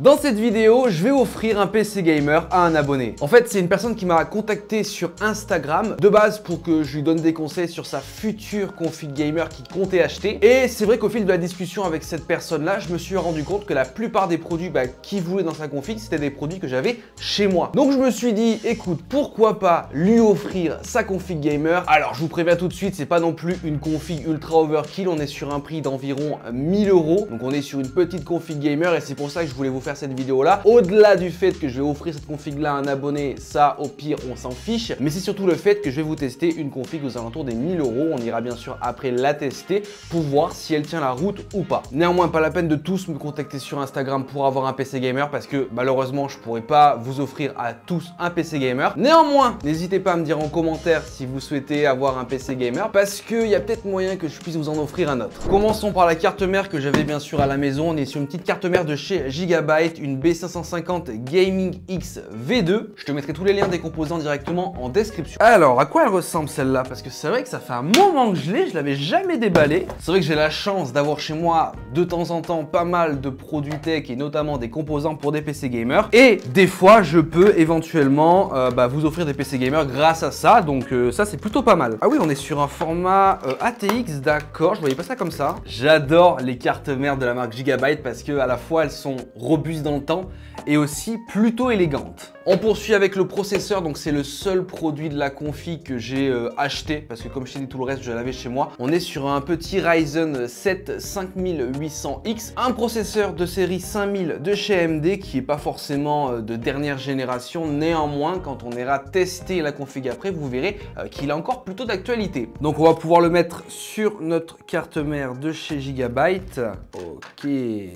Dans cette vidéo, je vais offrir un PC gamer à un abonné. En fait, c'est une personne qui m'a contacté sur Instagram de base pour que je lui donne des conseils sur sa future config gamer qu'il comptait acheter. Et c'est vrai qu'au fil de la discussion avec cette personne-là, je me suis rendu compte que la plupart des produits qu'il voulait dans sa config, c'était des produits que j'avais chez moi. Donc je me suis dit, écoute, pourquoi pas lui offrir sa config gamer. Alors je vous préviens tout de suite, c'est pas non plus une config ultra overkill, on est sur un prix d'environ 1000 €. Donc on est sur une petite config gamer et c'est pour ça que je voulais vous faire cette vidéo là. Au-delà du fait que je vais offrir cette config là à un abonné, ça au pire on s'en fiche, mais c'est surtout le fait que je vais vous tester une config aux alentours des 1000 €. On ira bien sûr après la tester pour voir si elle tient la route ou pas. Néanmoins, pas la peine de tous me contacter sur Instagram pour avoir un PC gamer parce que malheureusement je pourrais pas vous offrir à tous un PC gamer. Néanmoins, n'hésitez pas à me dire en commentaire si vous souhaitez avoir un PC gamer parce qu'il y a peut-être moyen que je puisse vous en offrir un autre. Commençons par la carte mère que j'avais bien sûr à la maison. On est sur une petite carte mère de chez Gigabyte, une B550 Gaming X V2. Je te mettrai tous les liens des composants directement en description. Alors, à quoi elle ressemble celle-là? Parce que c'est vrai que ça fait un moment que je l'avais jamais déballée. C'est vrai que j'ai la chance d'avoir chez moi de temps en temps pas mal de produits tech et notamment des composants pour des PC gamers. Et des fois, je peux éventuellement vous offrir des PC gamers grâce à ça. Donc ça, c'est plutôt pas mal. Ah oui, on est sur un format ATX, d'accord. Je voyais pas ça comme ça. J'adore les cartes mères de la marque Gigabyte parce que à la fois elles sont robustes dans le temps et aussi plutôt élégante. On poursuit avec le processeur, donc c'est le seul produit de la config que j'ai acheté parce que comme je t'ai dit tout le reste je l'avais chez moi. On est sur un petit Ryzen 7 5800X, un processeur de série 5000 de chez AMD qui est pas forcément de dernière génération. Néanmoins, quand on ira tester la config après, vous verrez qu'il est encore plutôt d'actualité. Donc on va pouvoir le mettre sur notre carte mère de chez Gigabyte. Ok,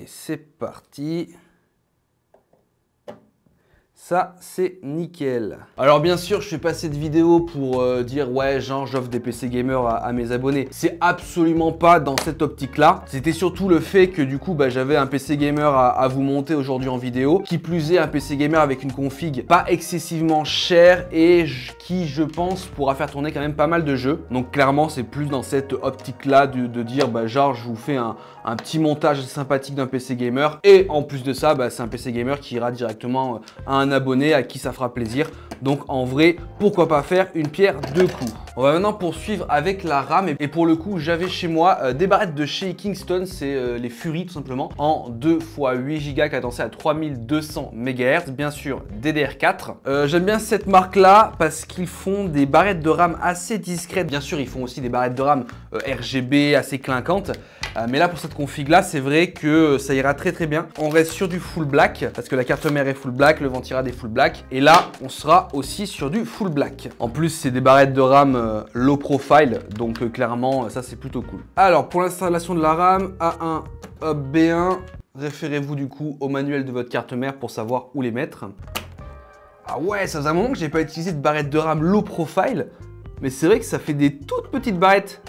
c'est parti. Ça, c'est nickel. Alors bien sûr, je fais pas cette vidéo pour dire ouais, genre j'offre des PC gamers à mes abonnés. C'est absolument pas dans cette optique-là. C'était surtout le fait que du coup, j'avais un PC gamer à vous monter aujourd'hui en vidéo. Qui plus est, un PC gamer avec une config pas excessivement chère et qui, je pense, pourra faire tourner quand même pas mal de jeux. Donc clairement, c'est plus dans cette optique-là de dire genre je vous fais un petit montage sympathique d'un PC gamer. Et en plus de ça, c'est un PC gamer qui ira directement à un abonné à qui ça fera plaisir. Donc en vrai, pourquoi pas faire une pierre deux coups. On va maintenant poursuivre avec la RAM et pour le coup, j'avais chez moi des barrettes de chez Kingston, c'est les Fury tout simplement, en 2 x 8 Go cadencé à 3200 MHz, bien sûr DDR4. J'aime bien cette marque là parce qu'ils font des barrettes de RAM assez discrètes. Bien sûr, ils font aussi des barrettes de RAM RGB assez clinquantes. Mais là pour cette config là, c'est vrai que ça ira très très bien. On reste sur du full black parce que la carte mère est full black, le ventirad est full black et là on sera aussi sur du full black. En plus c'est des barrettes de RAM low profile, donc clairement ça c'est plutôt cool. Alors pour l'installation de la RAM, A1 hop B1, référez-vous du coup au manuel de votre carte mère pour savoir où les mettre. Ah ouais, ça faisait un moment que j'ai pas utilisé de barrettes de RAM low profile, mais c'est vrai que ça fait des toutes petites barrettes.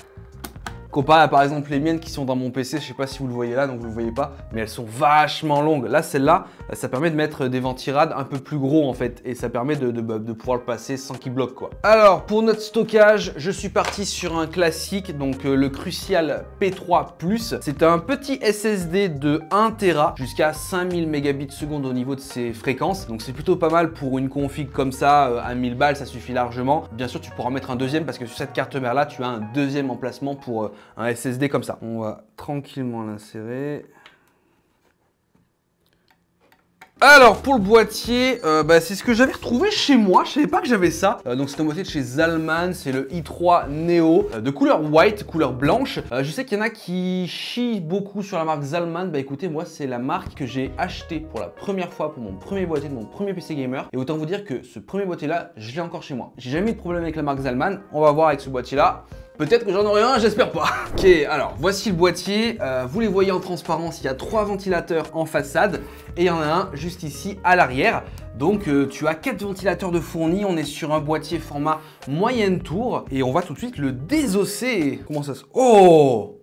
Comparé à par exemple les miennes qui sont dans mon PC, je sais pas si vous le voyez là, donc vous le voyez pas, mais elles sont vachement longues. Là, celle-là, ça permet de mettre des ventirades un peu plus gros en fait, et ça permet de pouvoir le passer sans qu'il bloque quoi. Alors pour notre stockage, je suis parti sur un classique, donc le Crucial P3+. C'est un petit SSD de 1 Tera jusqu'à 5000 mégabits seconde au niveau de ses fréquences, donc c'est plutôt pas mal pour une config comme ça, à 1000 balles, ça suffit largement. Bien sûr, tu pourras en mettre un deuxième parce que sur cette carte mère là, tu as un deuxième emplacement pour un SSD comme ça. On va tranquillement l'insérer. Alors pour le boîtier, c'est ce que j'avais retrouvé chez moi, je savais pas que j'avais ça. Donc c'est un boîtier de chez Zalman, c'est le i3 Neo de couleur white, couleur blanche. Je sais qu'il y en a qui chient beaucoup sur la marque Zalman. Écoutez, moi c'est la marque que j'ai acheté pour la première fois pour mon premier boîtier de mon premier PC gamer. Et autant vous dire que ce premier boîtier là, je l'ai encore chez moi. J'ai jamais eu de problème avec la marque Zalman. On va voir avec ce boîtier là. Peut-être que j'en aurai un, j'espère pas. Ok, alors voici le boîtier. Vous les voyez en transparence, il y a 3 ventilateurs en façade et il y en a un juste ici à l'arrière. Donc tu as 4 ventilateurs de fournis. On est sur un boîtier format moyenne tour et on va tout de suite le désosser. Comment ça se... Oh!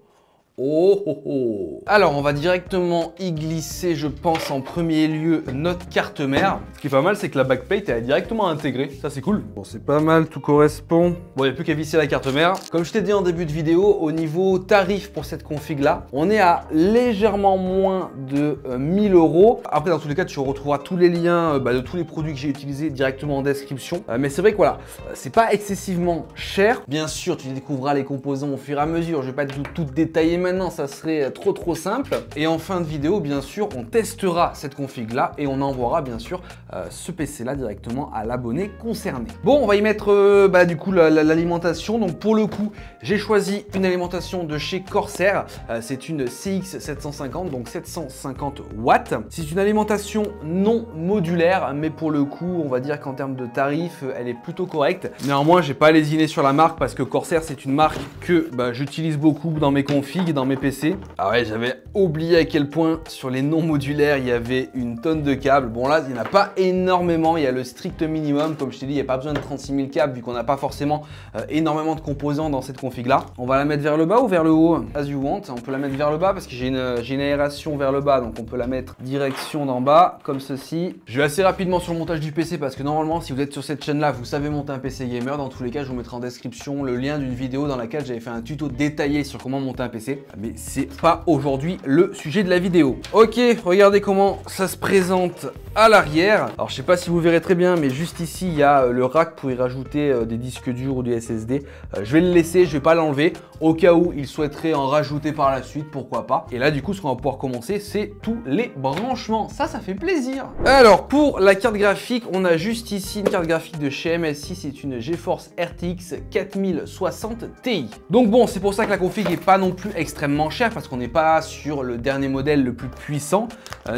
Oh, oh, oh. Alors, on va directement y glisser, je pense, en premier lieu, notre carte mère. Ce qui est pas mal, c'est que la backplate, elle est directement intégrée. Ça, c'est cool. Bon, c'est pas mal, tout correspond. Bon, il n'y a plus qu'à visser la carte mère. Comme je t'ai dit en début de vidéo, au niveau tarif pour cette config-là, on est à légèrement moins de 1000 €. Après, dans tous les cas, tu retrouveras tous les liens de tous les produits que j'ai utilisés directement en description. Mais c'est vrai que voilà, c'est pas excessivement cher. Bien sûr, tu découvriras les composants au fur et à mesure. Je vais pas tout détailler maintenant, ça serait trop simple. Et en fin de vidéo, bien sûr, on testera cette config là et on envoiera bien sûr ce PC là directement à l'abonné concerné. Bon, on va y mettre du coup l'alimentation. Donc pour le coup, j'ai choisi une alimentation de chez Corsair. C'est une CX750, donc 750 watts. C'est une alimentation non modulaire, mais pour le coup, on va dire qu'en termes de tarifs, elle est plutôt correcte. Néanmoins, j'ai pas lésiné sur la marque parce que Corsair, c'est une marque que j'utilise beaucoup dans mes configs, dans mes PC. Ah ouais, j'avais oublié à quel point sur les non modulaires, il y avait une tonne de câbles. Bon là, il n'y en a pas énormément, il y a le strict minimum. Comme je t'ai dit, il n'y a pas besoin de 36 000 câbles vu qu'on n'a pas forcément énormément de composants dans cette config là. On va la mettre vers le bas ou vers le haut? As you want. On peut la mettre vers le bas parce que j'ai une aération vers le bas, donc on peut la mettre direction d'en bas, comme ceci. Je vais assez rapidement sur le montage du PC parce que normalement, si vous êtes sur cette chaîne là, vous savez monter un PC gamer. Dans tous les cas, je vous mettrai en description le lien d'une vidéo dans laquelle j'avais fait un tuto détaillé sur comment monter un PC. Mais c'est pas aujourd'hui le sujet de la vidéo. Ok, regardez comment ça se présente à l'arrière. Alors je sais pas si vous verrez très bien, mais juste ici il y a le rack pour y rajouter des disques durs ou du SSD. Je vais le laisser, je vais pas l'enlever au cas où il souhaiterait en rajouter par la suite, pourquoi pas. Et là du coup ce qu'on va pouvoir commencer, c'est tous les branchements. Ça fait plaisir. Alors pour la carte graphique, on a juste ici une carte graphique de chez MSI, c'est une GeForce RTX 4060 Ti. Donc bon, c'est pour ça que la config est pas non plus extrêmement chère parce qu'on n'est pas sur le dernier modèle le plus puissant.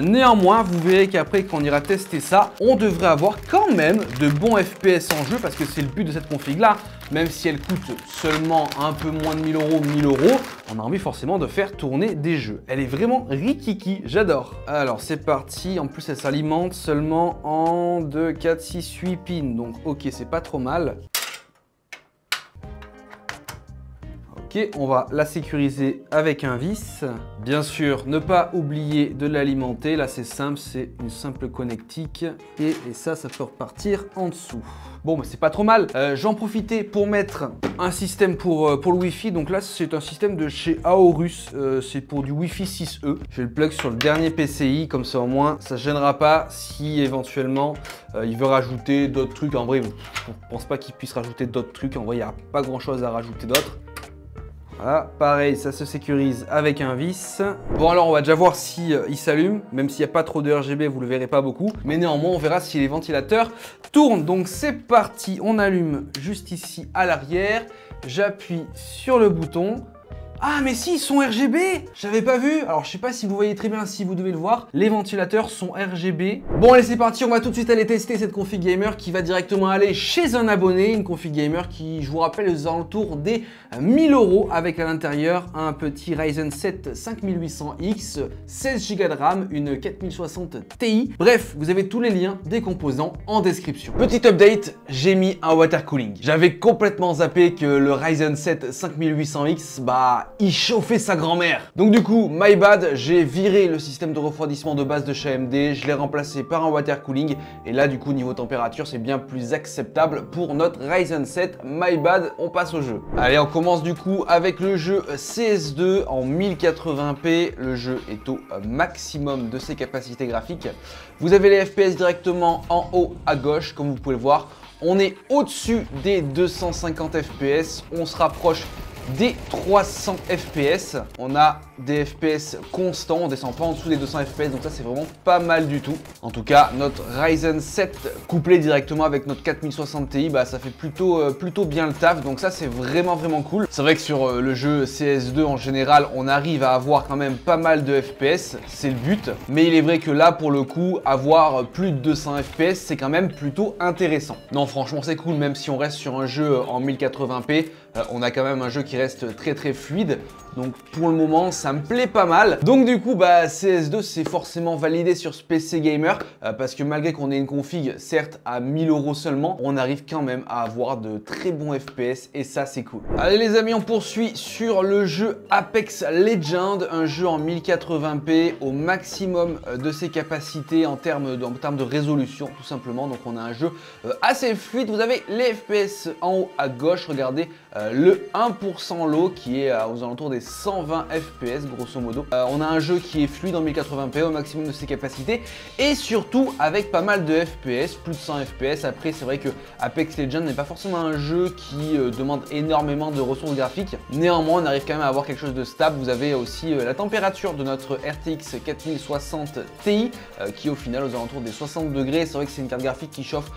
Néanmoins, vous verrez qu'après qu'on ira tester ça, on devrait avoir quand même de bons FPS en jeu parce que c'est le but de cette config là. Même si elle coûte seulement un peu moins de 1000 €, 1000 €, on a envie forcément de faire tourner des jeux. Elle est vraiment rikiki, j'adore. Alors c'est parti, en plus elle s'alimente seulement en 2, 4, 6, 8 pins. Donc ok, c'est pas trop mal. Ok, on va la sécuriser avec un vis. Bien sûr, ne pas oublier de l'alimenter. Là, c'est simple, c'est une simple connectique. Et ça peut repartir en dessous. Bon, bah, c'est pas trop mal. J'en profitais pour mettre un système pour le Wi-Fi. Donc là, c'est un système de chez Aorus. C'est pour du Wi-Fi 6E. Je vais le plug sur le dernier PCI. Comme ça, au moins, ça ne gênera pas si éventuellement il veut rajouter d'autres trucs. En vrai, je ne pense pas qu'il puisse rajouter d'autres trucs. En vrai, il n'y a pas grand-chose à rajouter d'autre. Voilà, pareil, ça se sécurise avec un vis. Bon alors on va déjà voir si il s'allume, même s'il n'y a pas trop de RGB, vous le verrez pas beaucoup. Mais néanmoins, on verra si les ventilateurs tournent. Donc c'est parti, on allume juste ici à l'arrière. J'appuie sur le bouton. Ah mais si, ils sont RGB! J'avais pas vu. Alors je sais pas si vous voyez très bien, si vous devez le voir. Les ventilateurs sont RGB. Bon allez c'est parti, on va tout de suite aller tester cette config gamer qui va directement aller chez un abonné. Une config gamer qui, je vous rappelle, est aux alentours des 1000 € avec à l'intérieur un petit Ryzen 7 5800X, 16 Go de RAM, une 4060 Ti. Bref, vous avez tous les liens des composants en description. Petit update, j'ai mis un water cooling. J'avais complètement zappé que le Ryzen 7 5800X, il chauffait sa grand-mère. Donc du coup, my bad, j'ai viré le système de refroidissement de base de chez AMD, je l'ai remplacé par un water cooling et là du coup niveau température c'est bien plus acceptable pour notre Ryzen 7. My bad, on passe au jeu. Allez, on commence du coup avec le jeu CS2 en 1080p. Le jeu est au maximum de ses capacités graphiques. Vous avez les FPS directement en haut à gauche comme vous pouvez le voir. On est au-dessus des 250 FPS, on se rapproche des 300 FPS. On a des FPS constants, on descend pas en dessous des 200 FPS, donc ça c'est vraiment pas mal du tout. En tout cas, notre Ryzen 7 couplé directement avec notre 4060 Ti, ça fait plutôt bien le taf, donc ça c'est vraiment cool. C'est vrai que sur le jeu CS2 en général, on arrive à avoir quand même pas mal de FPS, c'est le but, mais il est vrai que là pour le coup, avoir plus de 200 FPS, c'est quand même plutôt intéressant. Non, franchement c'est cool, même si on reste sur un jeu en 1080p, on a quand même un jeu qui reste très fluide. Donc pour le moment, ça me plaît pas mal. Donc du coup, bah CS2 c'est forcément validé sur ce PC gamer parce que malgré qu'on ait une config certes à 1000 € seulement, on arrive quand même à avoir de très bons FPS et ça c'est cool. Allez les amis, on poursuit sur le jeu Apex Legends, un jeu en 1080p au maximum de ses capacités en termes de résolution tout simplement. Donc on a un jeu assez fluide. Vous avez les FPS en haut à gauche, regardez le 1% low qui est aux alentours des 120 FPS grosso modo. On a un jeu qui est fluide en 1080p au maximum de ses capacités et surtout avec pas mal de FPS, plus de 100 FPS. Après c'est vrai que Apex Legends n'est pas forcément un jeu qui demande énormément de ressources graphiques. Néanmoins on arrive quand même à avoir quelque chose de stable. Vous avez aussi la température de notre RTX 4060 Ti qui au final aux alentours des 60 degrés. C'est vrai que c'est une carte graphique qui chauffe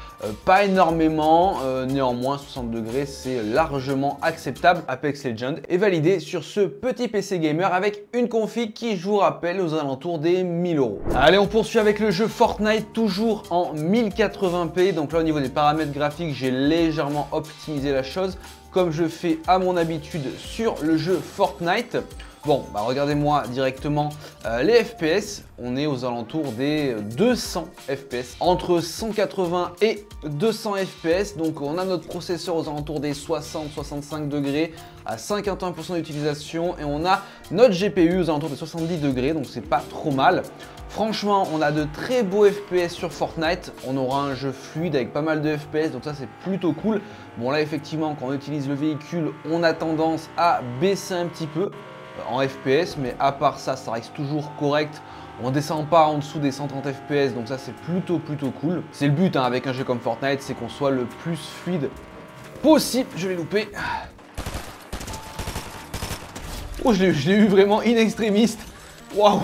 pas énormément, néanmoins 60 degrés c'est largement acceptable. Apex Legends est validé sur ce petit PC gamer avec une config qui, je vous rappelle, aux alentours des 1000 €. Allez, on poursuit avec le jeu Fortnite, toujours en 1080p. Donc là, au niveau des paramètres graphiques, j'ai légèrement optimisé la chose, comme je fais à mon habitude sur le jeu Fortnite. Bon, bah regardez-moi directement les FPS, on est aux alentours des 200 FPS, entre 180 et 200 FPS, donc on a notre processeur aux alentours des 60-65 degrés à 51% d'utilisation et on a notre GPU aux alentours des 70 degrés, donc c'est pas trop mal. Franchement, on a de très beaux FPS sur Fortnite, on aura un jeu fluide avec pas mal de FPS, donc ça c'est plutôt cool. Bon là effectivement, quand on utilise le véhicule, on a tendance à baisser un petit peu en FPS, mais à part ça, ça reste toujours correct. On descend pas en dessous des 130 FPS, donc ça c'est plutôt cool. C'est le but hein, avec un jeu comme Fortnite, c'est qu'on soit le plus fluide possible. Je l'ai loupé. Oh, je l'ai eu vraiment in extremis. Waouh.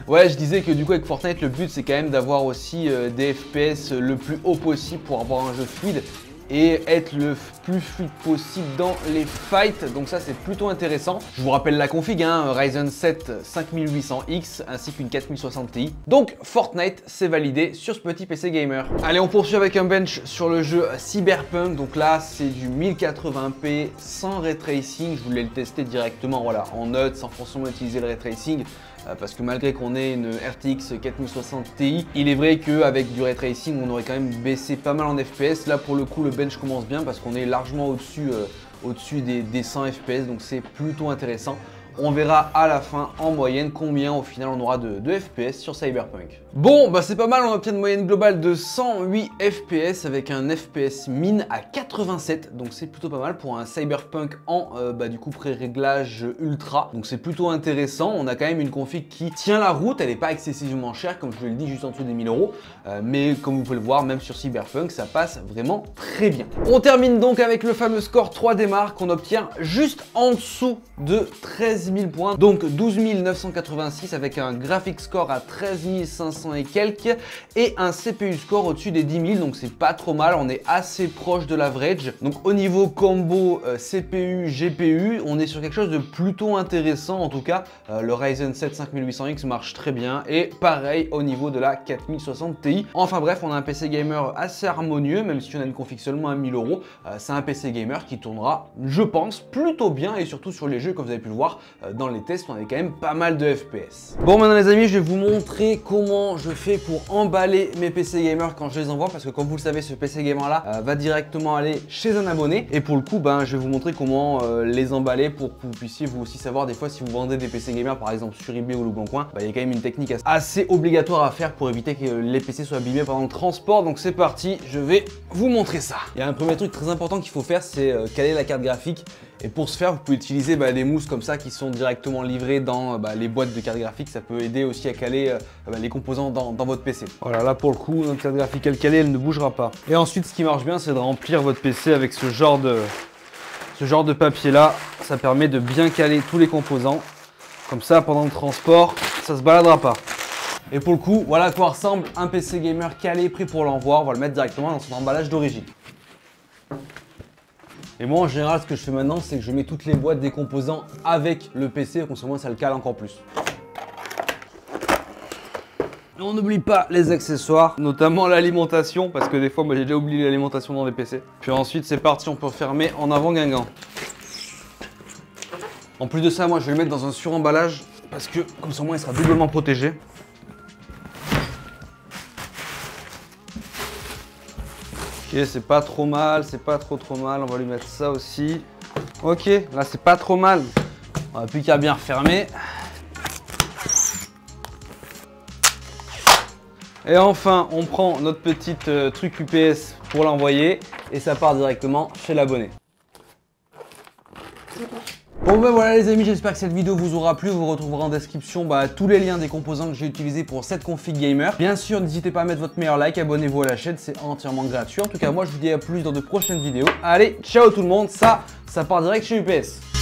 Ouais, je disais que du coup avec Fortnite, le but c'est quand même d'avoir aussi des FPS le plus haut possible pour avoir un jeu fluide et être le plus fluide possible dans les fights, donc ça c'est plutôt intéressant. Je vous rappelle la config, hein, Ryzen 7 5800X ainsi qu'une 4060 Ti. Donc Fortnite c'est validé sur ce petit PC gamer. Allez, on poursuit avec un bench sur le jeu Cyberpunk, donc là c'est du 1080p sans ray tracing. Je voulais le tester directement, voilà, en HUD sans forcément utiliser le ray tracing. Parce que malgré qu'on ait une RTX 4060 Ti, il est vrai qu'avec du ray tracing, on aurait quand même baissé pas mal en FPS. Là, pour le coup, le bench commence bien parce qu'on est largement au-dessus des 100 FPS, donc c'est plutôt intéressant. On verra à la fin en moyenne combien au final on aura de FPS sur Cyberpunk. Bon, bah c'est pas mal, on obtient une moyenne globale de 108 FPS avec un FPS min à 87, donc c'est plutôt pas mal pour un Cyberpunk en du coup pré-réglage ultra, donc c'est plutôt intéressant. On a quand même une config qui tient la route, elle n'est pas excessivement chère comme je le dis, juste en dessous des 1000 €, mais comme vous pouvez le voir, même sur Cyberpunk ça passe vraiment très bien. On termine donc avec le fameux score 3D Mark qu'on obtient juste en dessous de 13 000 points, donc 12 986 avec un graphic score à 13 500 et quelques et un CPU score au-dessus des 10 000, donc c'est pas trop mal, on est assez proche de l'average. Donc au niveau combo CPU GPU, on est sur quelque chose de plutôt intéressant. En tout cas le Ryzen 7 5800X marche très bien et pareil au niveau de la 4060 Ti. Enfin bref, on a un PC gamer assez harmonieux, même si on a une config seulement à 1000 €, c'est un PC gamer qui tournera, je pense, plutôt bien et surtout sur les jeux, comme vous avez pu le voir dans les tests, on avait quand même pas mal de FPS. Bon, maintenant les amis, je vais vous montrer comment je fais pour emballer mes PC gamer quand je les envoie, parce que comme vous le savez, ce PC gamer là va directement aller chez un abonné et pour le coup, je vais vous montrer comment les emballer pour que vous puissiez vous aussi savoir des fois si vous vendez des PC gamer par exemple sur eBay ou le Bon Coin, il y a quand même une technique assez obligatoire à faire pour éviter que les PC soient abîmés pendant le transport. Donc c'est parti, je vais vous montrer ça. Il y a un premier truc très important qu'il faut faire, c'est caler la carte graphique. Et pour ce faire, vous pouvez utiliser des mousses comme ça qui sont directement livrées dans les boîtes de carte graphique. Ça peut aider aussi à caler les composants dans votre PC. Voilà, là pour le coup, notre carte graphique elle calée, elle ne bougera pas. Et ensuite, ce qui marche bien, c'est de remplir votre PC avec ce genre de papier là. Ça permet de bien caler tous les composants. Comme ça, pendant le transport, ça se baladera pas. Et pour le coup, voilà à quoi ressemble un PC gamer calé, prêt pour l'envoi. On va le mettre directement dans son emballage d'origine. Et moi en général ce que je fais maintenant c'est que je mets toutes les boîtes des composants avec le PC, comme ça au moins ça le cale encore plus. Et on n'oublie pas les accessoires, notamment l'alimentation, parce que des fois moi j'ai déjà oublié l'alimentation dans les PC. Puis ensuite c'est parti, on peut fermer en avant Guingamp. En plus de ça, moi je vais le mettre dans un suremballage parce que comme ça au moins il sera doublement protégé. Ok, c'est pas trop mal, c'est pas trop mal. On va lui mettre ça aussi. Ok, là c'est pas trop mal. On n'a plus qu'à bien refermer. Et enfin, on prend notre petite truc UPS pour l'envoyer et ça part directement chez l'abonné. Bon ben voilà les amis, j'espère que cette vidéo vous aura plu. Vous retrouverez en description tous les liens des composants que j'ai utilisés pour cette config gamer. Bien sûr, n'hésitez pas à mettre votre meilleur like, abonnez-vous à la chaîne, c'est entièrement gratuit. En tout cas, moi je vous dis à plus dans de prochaines vidéos. Allez, ciao tout le monde, ça part direct chez UPS.